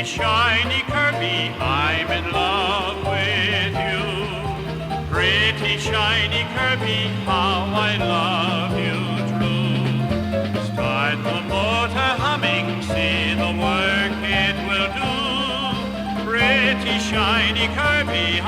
Pretty shiny Kirby, I'm in love with you. Pretty shiny Kirby, how I love you true. Start the motor humming, see the work it will do. Pretty shiny Kirby,